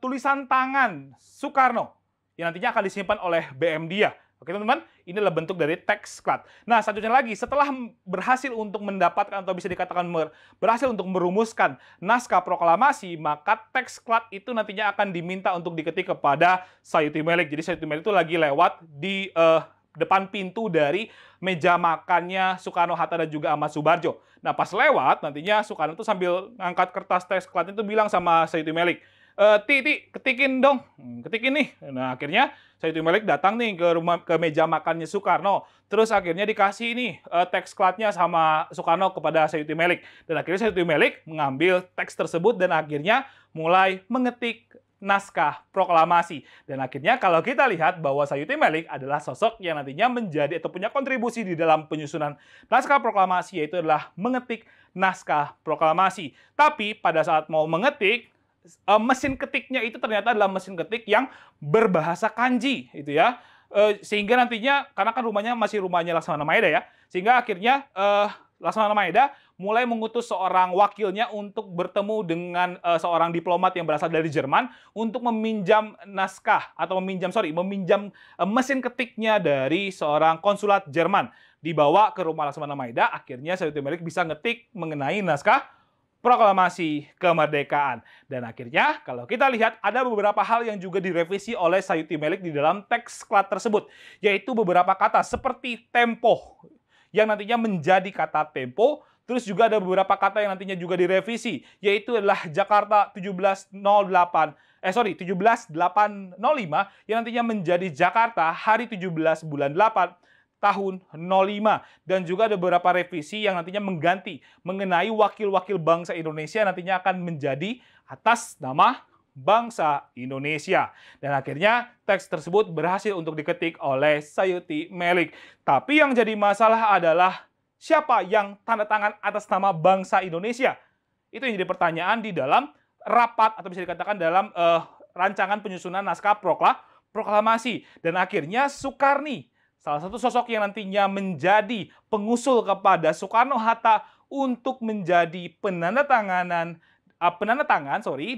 tulisan tangan Soekarno yang nantinya akan disimpan oleh BM Dia. Oke teman-teman, ini adalah bentuk dari teks klat. Nah, selanjutnya lagi, setelah berhasil untuk mendapatkan atau bisa dikatakan berhasil untuk merumuskan naskah proklamasi, maka teks klat itu nantinya akan diminta untuk diketik kepada Sayuti Melik. Jadi Sayuti Melik itu lagi lewat di depan pintu dari meja makannya Soekarno, Hatta, dan juga Ahmad Subarjo. Nah, pas lewat, nantinya Soekarno itu sambil ngangkat kertas teks klat itu bilang sama Sayuti Melik, Ti, ketikin dong, ketikin nih. Nah, akhirnya Sayuti Melik datang nih ke meja makannya Soekarno. Terus akhirnya dikasih nih teks klatnya sama Soekarno kepada Sayuti Melik. Dan akhirnya Sayuti Melik mengambil teks tersebut dan akhirnya mulai mengetik naskah proklamasi. Dan akhirnya kalau kita lihat bahwa Sayuti Melik adalah sosok yang nantinya menjadi atau punya kontribusi di dalam penyusunan naskah proklamasi, yaitu adalah mengetik naskah proklamasi. Tapi pada saat mau mengetik, mesin ketiknya itu ternyata adalah mesin ketik yang berbahasa kanji, itu ya. Sehingga nantinya, karena kan masih rumahnya Laksamana Maeda ya, sehingga akhirnya Laksamana Maeda mulai mengutus seorang wakilnya untuk bertemu dengan seorang diplomat yang berasal dari Jerman untuk meminjam naskah atau meminjam mesin ketiknya dari seorang konsulat Jerman. Dibawa ke rumah Laksamana Maeda, akhirnya Sayuti Melik bisa ngetik mengenai naskah proklamasi kemerdekaan. Dan akhirnya kalau kita lihat ada beberapa hal yang juga direvisi oleh Sayuti Melik di dalam teks klat tersebut, yaitu beberapa kata seperti tempo yang nantinya menjadi kata tempo. Terus juga ada beberapa kata yang nantinya juga direvisi, yaitu adalah Jakarta 17805 yang nantinya menjadi Jakarta hari 17 bulan 8 tahun 05. Dan juga ada beberapa revisi yang nantinya mengganti mengenai wakil-wakil bangsa Indonesia nantinya akan menjadi atas nama bangsa Indonesia. Dan akhirnya teks tersebut berhasil untuk diketik oleh Sayuti Melik. Tapi yang jadi masalah adalah siapa yang tanda tangan atas nama bangsa Indonesia? Itu yang jadi pertanyaan di dalam rapat atau bisa dikatakan dalam rancangan penyusunan naskah proklamasi. Dan akhirnya Soekarni, salah satu sosok yang nantinya menjadi pengusul kepada Soekarno-Hatta untuk menjadi penandatangan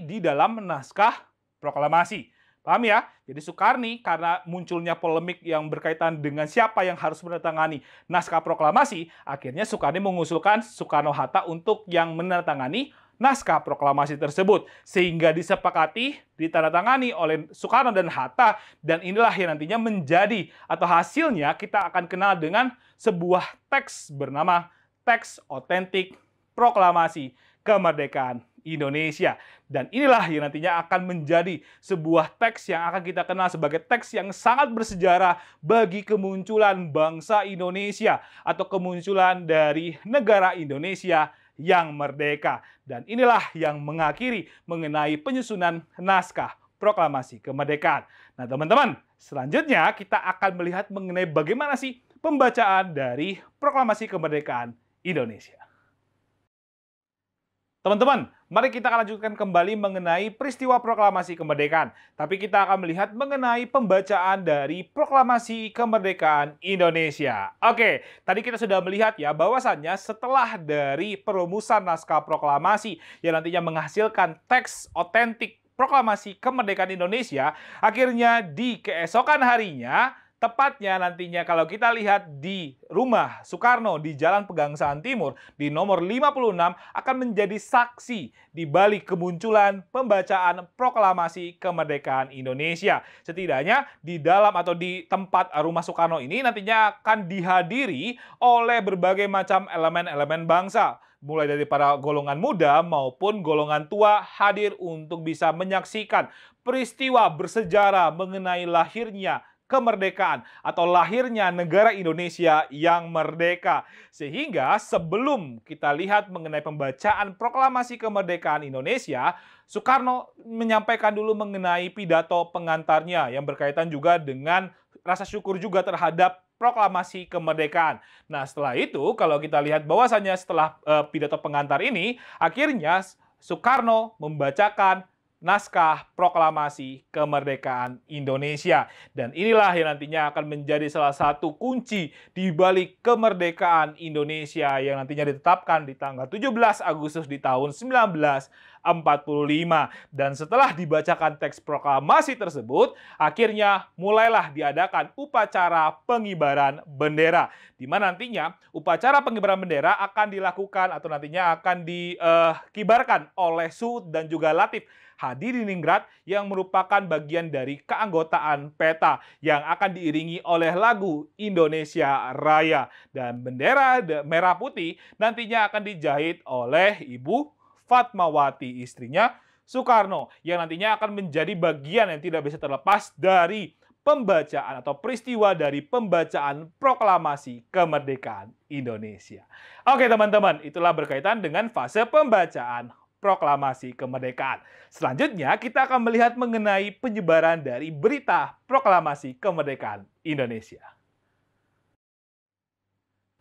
di dalam naskah proklamasi. Paham ya? Jadi Soekarni, karena munculnya polemik yang berkaitan dengan siapa yang harus menandatangani naskah proklamasi, akhirnya Soekarni mengusulkan Soekarno-Hatta untuk yang menandatangani naskah proklamasi tersebut, sehingga disepakati, ditandatangani oleh Soekarno dan Hatta, dan inilah yang nantinya menjadi atau hasilnya kita akan kenal dengan sebuah teks bernama Teks Otentik Proklamasi Kemerdekaan Indonesia. Dan inilah yang nantinya akan menjadi sebuah teks yang akan kita kenal sebagai teks yang sangat bersejarah bagi kemunculan bangsa Indonesia atau kemunculan dari negara Indonesia yang merdeka. Dan inilah yang mengakhiri mengenai penyusunan naskah proklamasi kemerdekaan. Nah teman-teman, selanjutnya kita akan melihat mengenai bagaimana sih pembacaan dari proklamasi kemerdekaan Indonesia. Teman-teman, mari kita akan lanjutkan kembali mengenai peristiwa proklamasi kemerdekaan. Tapi kita akan melihat mengenai pembacaan dari proklamasi kemerdekaan Indonesia. Oke, tadi kita sudah melihat ya bahwasannya setelah dari perumusan naskah proklamasi yang nantinya menghasilkan teks otentik proklamasi kemerdekaan Indonesia, akhirnya di keesokan harinya, tepatnya nantinya kalau kita lihat di rumah Soekarno di Jalan Pegangsaan Timur di nomor 56 akan menjadi saksi di balik kemunculan pembacaan proklamasi kemerdekaan Indonesia. Setidaknya di dalam atau di tempat rumah Soekarno ini nantinya akan dihadiri oleh berbagai macam elemen-elemen bangsa. Mulai dari para golongan muda maupun golongan tua hadir untuk bisa menyaksikan peristiwa bersejarah mengenai lahirnya kemerdekaan atau lahirnya negara Indonesia yang merdeka. Sehingga sebelum kita lihat mengenai pembacaan proklamasi kemerdekaan Indonesia, Soekarno menyampaikan dulu mengenai pidato pengantarnya yang berkaitan juga dengan rasa syukur juga terhadap proklamasi kemerdekaan. Nah, setelah itu kalau kita lihat bahwasannya setelah pidato pengantar ini, akhirnya Soekarno membacakan naskah proklamasi kemerdekaan Indonesia. Dan inilah yang nantinya akan menjadi salah satu kunci di balik kemerdekaan Indonesia yang nantinya ditetapkan di tanggal 17 Agustus di tahun 1945. Dan setelah dibacakan teks proklamasi tersebut, akhirnya mulailah diadakan upacara pengibaran bendera, di mana nantinya upacara pengibaran bendera akan dilakukan atau nantinya akan dikibarkan oleh Sud dan juga Latif Hadiningrat yang merupakan bagian dari keanggotaan PETA yang akan diiringi oleh lagu Indonesia Raya. Dan bendera merah putih nantinya akan dijahit oleh Ibu Fatmawati, istrinya Soekarno, yang nantinya akan menjadi bagian yang tidak bisa terlepas dari pembacaan atau peristiwa dari pembacaan proklamasi kemerdekaan Indonesia. Oke teman-teman, itulah berkaitan dengan fase pembacaan proklamasi kemerdekaan. Selanjutnya kita akan melihat mengenai penyebaran dari berita proklamasi kemerdekaan Indonesia.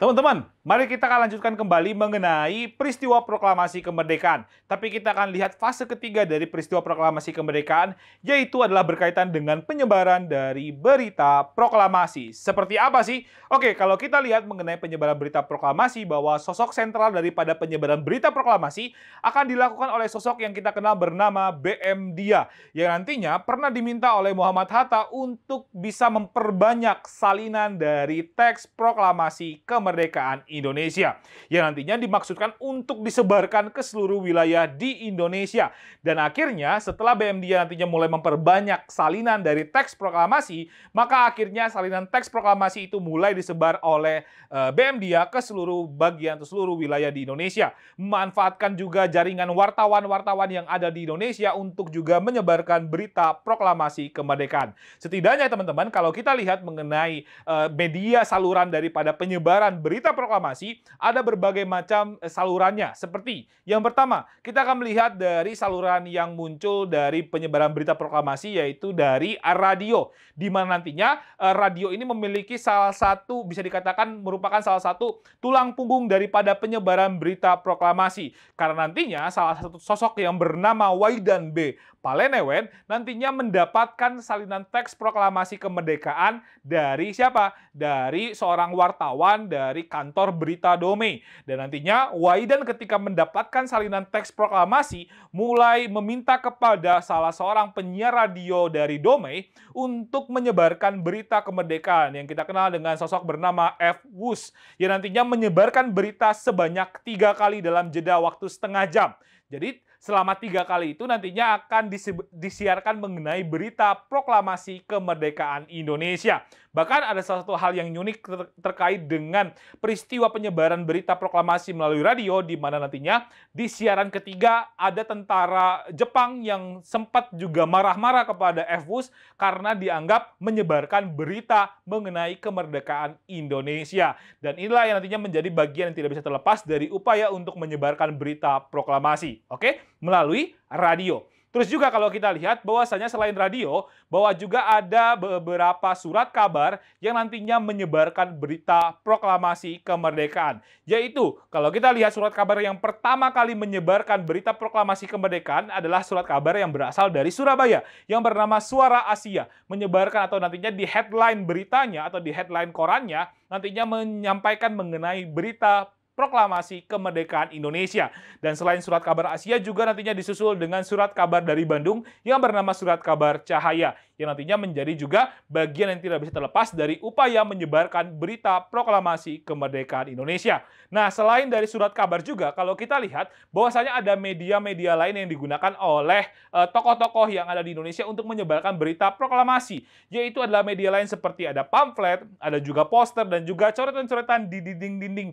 Teman-teman, mari kita akan lanjutkan kembali mengenai peristiwa proklamasi kemerdekaan. Tapi kita akan lihat fase ketiga dari peristiwa proklamasi kemerdekaan, yaitu adalah berkaitan dengan penyebaran dari berita proklamasi. Seperti apa sih? Oke, kalau kita lihat mengenai penyebaran berita proklamasi, bahwa sosok sentral daripada penyebaran berita proklamasi akan dilakukan oleh sosok yang kita kenal bernama BM Dia, yang nantinya pernah diminta oleh Muhammad Hatta untuk bisa memperbanyak salinan dari teks proklamasi kemerdekaan Indonesia, yang nantinya dimaksudkan untuk disebarkan ke seluruh wilayah di Indonesia. Dan akhirnya setelah BM Dia nantinya mulai memperbanyak salinan dari teks proklamasi, maka akhirnya salinan teks proklamasi itu mulai disebar oleh BM Dia ke seluruh bagian atau seluruh wilayah di Indonesia. Memanfaatkan juga jaringan wartawan-wartawan yang ada di Indonesia untuk juga menyebarkan berita proklamasi kemerdekaan. Setidaknya teman-teman, kalau kita lihat mengenai media saluran daripada penyebaran berita proklamasi, ada berbagai macam salurannya. Seperti yang pertama, kita akan melihat dari saluran yang muncul dari penyebaran berita proklamasi, yaitu dari radio, di mana nantinya radio ini memiliki salah satu, bisa dikatakan merupakan salah satu tulang punggung daripada penyebaran berita proklamasi. Karena nantinya salah satu sosok yang bernama Waidan B. Palenewen nantinya mendapatkan salinan teks proklamasi kemerdekaan dari siapa? Dari seorang wartawan dari kantor Berita Dome. Dan nantinya Waidan ketika mendapatkan salinan teks proklamasi mulai meminta kepada salah seorang penyiar radio dari Dome untuk menyebarkan berita kemerdekaan yang kita kenal dengan sosok bernama F. Wus, yang nantinya menyebarkan berita sebanyak 3 kali dalam jeda waktu setengah jam. Jadi selama 3 kali itu nantinya akan disiarkan mengenai berita proklamasi kemerdekaan Indonesia. Bahkan ada salah satu hal yang unik terkait dengan peristiwa penyebaran berita proklamasi melalui radio, di mana nantinya di siaran ketiga ada tentara Jepang yang sempat juga marah-marah kepada F. Wus karena dianggap menyebarkan berita mengenai kemerdekaan Indonesia. Dan inilah yang nantinya menjadi bagian yang tidak bisa terlepas dari upaya untuk menyebarkan berita proklamasi. Oke? Melalui radio. Terus juga kalau kita lihat bahwasanya selain radio, bahwa juga ada beberapa surat kabar yang nantinya menyebarkan berita proklamasi kemerdekaan. Yaitu, kalau kita lihat surat kabar yang pertama kali menyebarkan berita proklamasi kemerdekaan adalah surat kabar yang berasal dari Surabaya, yang bernama Suara Asia. Menyebarkan atau nantinya di headline beritanya atau di headline korannya, nantinya menyampaikan mengenai berita proklamasi kemerdekaan Indonesia. Dan selain surat kabar Asia juga nantinya disusul dengan surat kabar dari Bandung yang bernama Surat Kabar Cahaya, yang nantinya menjadi juga bagian yang tidak bisa terlepas dari upaya menyebarkan berita proklamasi kemerdekaan Indonesia. Nah, selain dari surat kabar juga, kalau kita lihat bahwasanya ada media-media lain yang digunakan oleh tokoh-tokoh yang ada di Indonesia untuk menyebarkan berita proklamasi, yaitu adalah media lain seperti ada pamflet, ada juga poster, dan juga coretan-coretan di dinding-dinding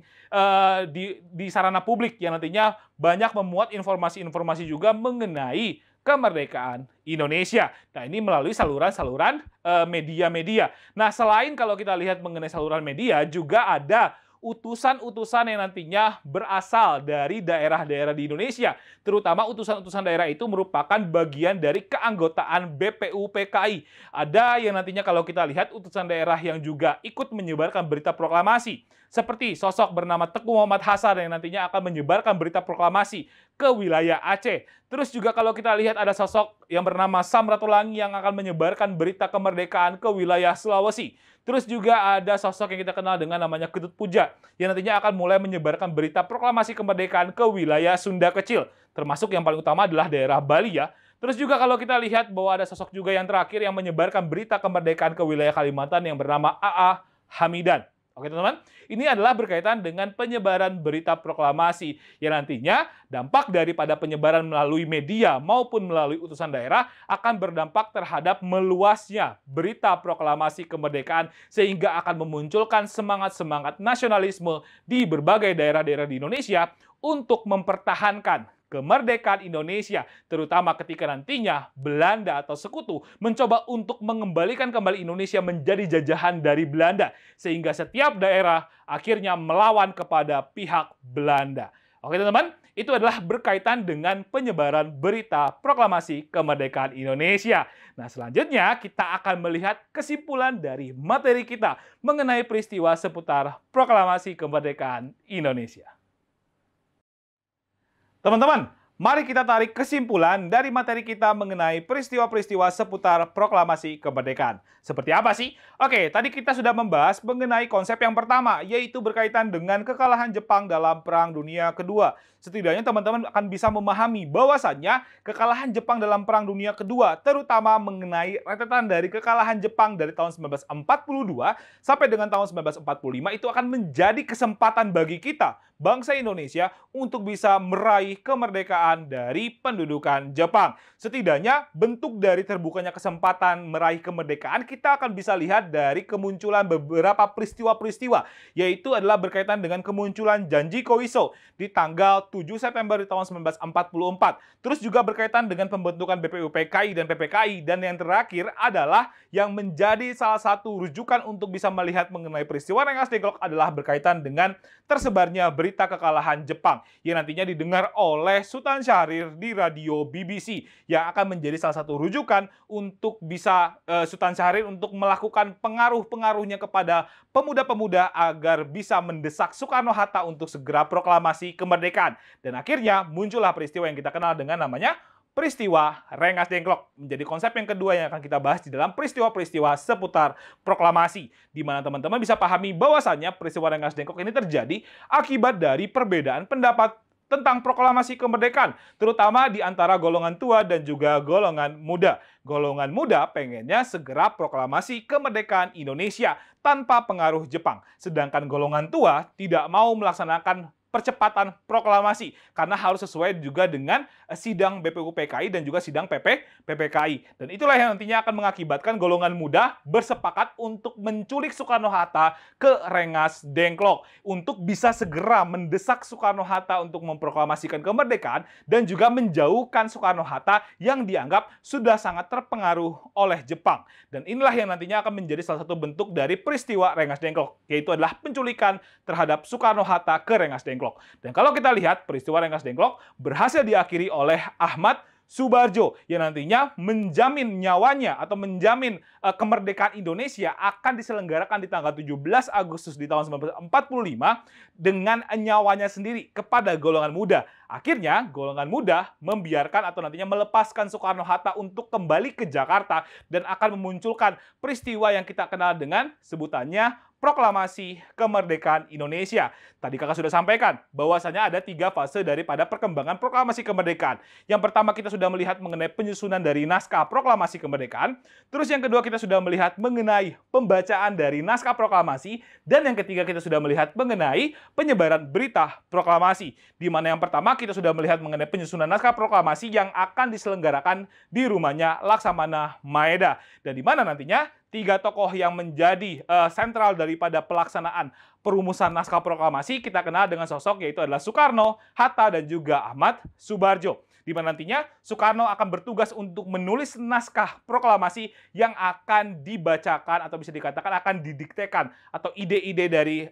di sarana publik yang nantinya banyak memuat informasi-informasi juga mengenai kemerdekaan Indonesia. Nah, ini melalui saluran-saluran media-media. Nah, selain kalau kita lihat mengenai saluran media, juga ada utusan-utusan yang nantinya berasal dari daerah-daerah di Indonesia. Terutama utusan-utusan daerah itu merupakan bagian dari keanggotaan BPUPKI. Ada yang nantinya kalau kita lihat utusan daerah yang juga ikut menyebarkan berita proklamasi. Seperti sosok bernama Teguh Muhammad Hasan yang nantinya akan menyebarkan berita proklamasi ke wilayah Aceh. Terus juga kalau kita lihat ada sosok yang bernama Samratulangi yang akan menyebarkan berita kemerdekaan ke wilayah Sulawesi. Terus juga ada sosok yang kita kenal dengan namanya Ketut Puja yang nantinya akan mulai menyebarkan berita proklamasi kemerdekaan ke wilayah Sunda Kecil. Termasuk yang paling utama adalah daerah Bali ya. Terus juga kalau kita lihat bahwa ada sosok juga yang terakhir yang menyebarkan berita kemerdekaan ke wilayah Kalimantan yang bernama A.A. Hamidan. Oke teman-teman, ini adalah berkaitan dengan penyebaran berita proklamasi yang nantinya dampak daripada penyebaran melalui media maupun melalui utusan daerah akan berdampak terhadap meluasnya berita proklamasi kemerdekaan sehingga akan memunculkan semangat-semangat nasionalisme di berbagai daerah-daerah di Indonesia untuk mempertahankan kemerdekaan Indonesia, terutama ketika nantinya Belanda atau sekutu mencoba untuk mengembalikan kembali Indonesia menjadi jajahan dari Belanda, sehingga setiap daerah akhirnya melawan kepada pihak Belanda. Oke teman-teman, itu adalah berkaitan dengan penyebaran berita proklamasi kemerdekaan Indonesia. Nah selanjutnya kita akan melihat kesimpulan dari materi kita mengenai peristiwa seputar proklamasi kemerdekaan Indonesia. Teman-teman, mari kita tarik kesimpulan dari materi kita mengenai peristiwa-peristiwa seputar proklamasi kemerdekaan. Seperti apa sih? Oke, tadi kita sudah membahas mengenai konsep yang pertama, yaitu berkaitan dengan kekalahan Jepang dalam Perang Dunia Kedua. Setidaknya teman-teman akan bisa memahami bahwasannya kekalahan Jepang dalam Perang Dunia Kedua, terutama mengenai rentetan dari kekalahan Jepang dari tahun 1942 sampai dengan tahun 1945 itu akan menjadi kesempatan bagi kita, bangsa Indonesia, untuk bisa meraih kemerdekaan dari pendudukan Jepang. Setidaknya bentuk dari terbukanya kesempatan meraih kemerdekaan kita akan bisa lihat dari kemunculan beberapa peristiwa-peristiwa, yaitu adalah berkaitan dengan kemunculan Janji Koiso di tanggal 7 September di tahun 1944. Terus juga berkaitan dengan pembentukan BPUPKI dan PPKI, dan yang terakhir adalah yang menjadi salah satu rujukan untuk bisa melihat mengenai peristiwa Rengas Dengklok adalah berkaitan dengan tersebarnya berita kekalahan Jepang yang nantinya didengar oleh Sultan Syahrir di radio BBC yang akan menjadi salah satu rujukan untuk bisa Sultan Syahrir untuk melakukan pengaruh-pengaruhnya kepada pemuda-pemuda agar bisa mendesak Soekarno-Hatta untuk segera proklamasi kemerdekaan. Dan akhirnya muncullah peristiwa yang kita kenal dengan namanya peristiwa Rengas Dengklok. Menjadi konsep yang kedua yang akan kita bahas di dalam peristiwa-peristiwa seputar proklamasi. Di mana teman-teman bisa pahami bahwasannya peristiwa Rengas Dengklok ini terjadi akibat dari perbedaan pendapat tentang proklamasi kemerdekaan, terutama di antara golongan tua dan juga golongan muda. Golongan muda pengennya segera proklamasi kemerdekaan Indonesia tanpa pengaruh Jepang. Sedangkan golongan tua tidak mau melaksanakan percepatan proklamasi karena harus sesuai juga dengan sidang BPUPKI dan juga sidang PPKI. Dan itulah yang nantinya akan mengakibatkan golongan muda bersepakat untuk menculik Soekarno-Hatta ke Rengas Dengklok untuk bisa segera mendesak Soekarno-Hatta untuk memproklamasikan kemerdekaan dan juga menjauhkan Soekarno-Hatta yang dianggap sudah sangat terpengaruh oleh Jepang. Dan inilah yang nantinya akan menjadi salah satu bentuk dari peristiwa Rengas Dengklok, yaitu adalah penculikan terhadap Soekarno-Hatta ke Rengas Dengklok. Dan kalau kita lihat peristiwa Rengas Dengklok berhasil diakhiri oleh Ahmad Subarjo yang nantinya menjamin nyawanya atau menjamin kemerdekaan Indonesia akan diselenggarakan di tanggal 17 Agustus di tahun 1945 dengan nyawanya sendiri kepada golongan muda. Akhirnya golongan muda membiarkan atau nantinya melepaskan Soekarno-Hatta untuk kembali ke Jakarta dan akan memunculkan peristiwa yang kita kenal dengan sebutannya Proklamasi Kemerdekaan Indonesia. Tadi kakak sudah sampaikan bahwasanya ada 3 fase daripada perkembangan proklamasi kemerdekaan. Yang pertama kita sudah melihat mengenai penyusunan dari naskah proklamasi kemerdekaan. Terus yang kedua kita sudah melihat mengenai pembacaan dari naskah proklamasi. Dan yang ketiga kita sudah melihat mengenai penyebaran berita proklamasi. Di mana yang pertama kita sudah melihat mengenai penyusunan naskah proklamasi yang akan diselenggarakan di rumahnya Laksamana Maeda. Dan di mana nantinya 3 tokoh yang menjadi sentral daripada pelaksanaan perumusan naskah proklamasi kita kenal dengan sosok yaitu adalah Soekarno, Hatta, dan juga Ahmad Subarjo. di mana nantinya Soekarno akan bertugas untuk menulis naskah proklamasi yang akan dibacakan atau bisa dikatakan akan didiktekan, atau ide-ide dari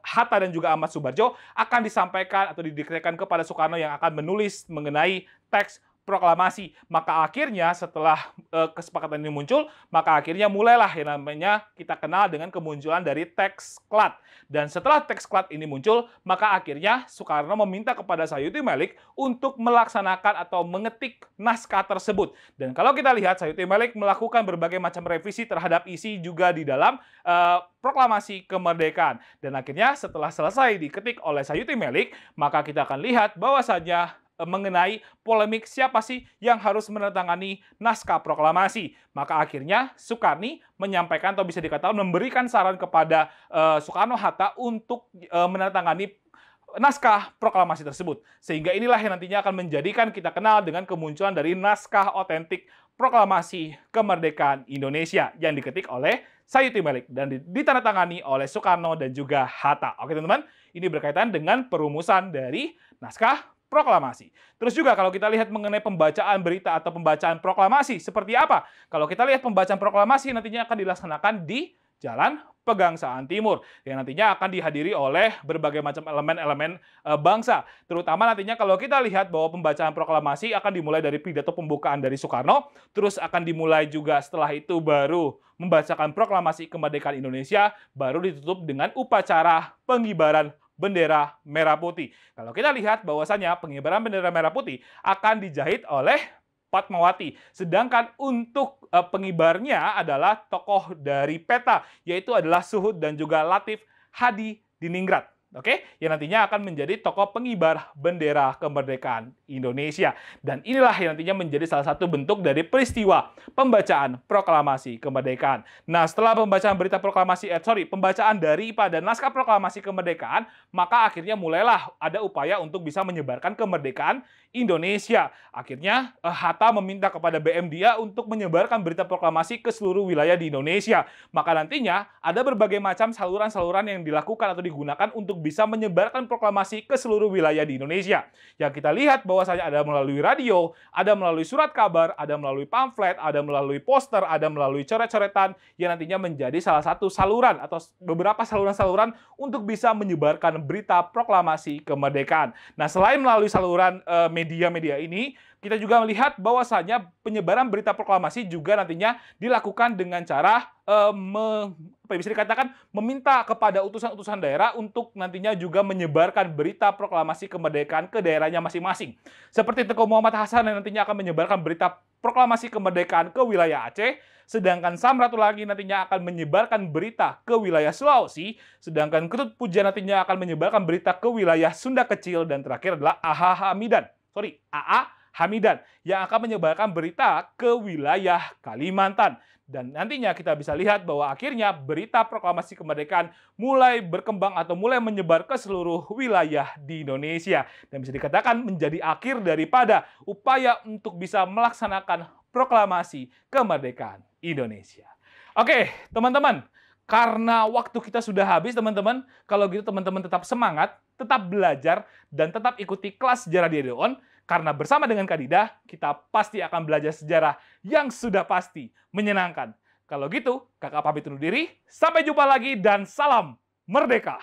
Hatta dan juga Ahmad Subarjo akan disampaikan atau didiktekan kepada Soekarno yang akan menulis mengenai teks proklamasi. Maka akhirnya setelah kesepakatan ini muncul, maka akhirnya mulailah yang namanya kita kenal dengan kemunculan dari teks klat. Dan setelah teks klat ini muncul, maka akhirnya Soekarno meminta kepada Sayuti Melik untuk melaksanakan atau mengetik naskah tersebut. Dan kalau kita lihat, Sayuti Melik melakukan berbagai macam revisi terhadap isi juga di dalam proklamasi kemerdekaan. Dan akhirnya setelah selesai diketik oleh Sayuti Melik, maka kita akan lihat bahwasanya mengenai polemik siapa sih yang harus menandatangani naskah proklamasi. Maka akhirnya Soekarni menyampaikan atau bisa dikatakan memberikan saran kepada Soekarno-Hatta untuk menandatangani naskah proklamasi tersebut. Sehingga inilah yang nantinya akan menjadikan kita kenal dengan kemunculan dari naskah otentik proklamasi kemerdekaan Indonesia yang diketik oleh Sayuti Melik dan ditandatangani oleh Soekarno dan juga Hatta. Oke teman-teman, ini berkaitan dengan perumusan dari naskah proklamasi. Terus juga kalau kita lihat mengenai pembacaan berita atau pembacaan proklamasi, seperti apa? Kalau kita lihat pembacaan proklamasi nantinya akan dilaksanakan di Jalan Pegangsaan Timur, yang nantinya akan dihadiri oleh berbagai macam elemen-elemen bangsa. Terutama nantinya kalau kita lihat bahwa pembacaan proklamasi akan dimulai dari pidato pembukaan dari Soekarno, terus akan dimulai juga setelah itu baru membacakan proklamasi kemerdekaan Indonesia, baru ditutup dengan upacara pengibaran bendera merah putih. Kalau kita lihat bahwasanya pengibaran bendera merah putih akan dijahit oleh Fatmawati. Sedangkan untuk pengibarnya adalah tokoh dari PETA, yaitu adalah Suhud dan juga Latif Hadi Diningrat. Oke, yang nantinya akan menjadi tokoh pengibar bendera kemerdekaan Indonesia. Dan inilah yang nantinya menjadi salah satu bentuk dari peristiwa pembacaan proklamasi kemerdekaan. Nah, setelah pembacaan berita proklamasi, pembacaan daripada naskah proklamasi kemerdekaan, maka akhirnya mulailah ada upaya untuk bisa menyebarkan kemerdekaan Indonesia. Akhirnya Hatta meminta kepada BM Dia untuk menyebarkan berita proklamasi ke seluruh wilayah di Indonesia. Maka nantinya ada berbagai macam saluran-saluran yang dilakukan atau digunakan untuk bisa menyebarkan proklamasi ke seluruh wilayah di Indonesia. Yang kita lihat bahwasanya ada melalui radio, ada melalui surat kabar, ada melalui pamflet, ada melalui poster, ada melalui coret-coretan yang nantinya menjadi salah satu saluran atau beberapa saluran-saluran untuk bisa menyebarkan berita proklamasi kemerdekaan. Nah, selain melalui saluran media-media ini, kita juga melihat bahwasanya penyebaran berita proklamasi juga nantinya dilakukan dengan cara bisa dikatakan meminta kepada utusan-utusan daerah untuk nantinya juga menyebarkan berita proklamasi kemerdekaan ke daerahnya masing-masing. Seperti Tengku Muhammad Hasan yang nantinya akan menyebarkan berita proklamasi kemerdekaan ke wilayah Aceh, sedangkan Samratulagi nantinya akan menyebarkan berita ke wilayah Sulawesi, sedangkan Ketut Puja nantinya akan menyebarkan berita ke wilayah Sunda Kecil, dan terakhir adalah AA Hamidan yang akan menyebarkan berita ke wilayah Kalimantan. Dan nantinya kita bisa lihat bahwa akhirnya berita proklamasi kemerdekaan mulai berkembang atau mulai menyebar ke seluruh wilayah di Indonesia. Dan bisa dikatakan menjadi akhir daripada upaya untuk bisa melaksanakan proklamasi kemerdekaan Indonesia. Oke, teman-teman. Karena waktu kita sudah habis, teman-teman. Kalau gitu teman-teman tetap semangat, tetap belajar, dan tetap ikuti kelas sejarah di Edeon. Karena bersama dengan Kak Dida, kita pasti akan belajar sejarah yang sudah pasti menyenangkan. Kalau gitu, Kakak pamit undur diri. Sampai jumpa lagi dan salam merdeka!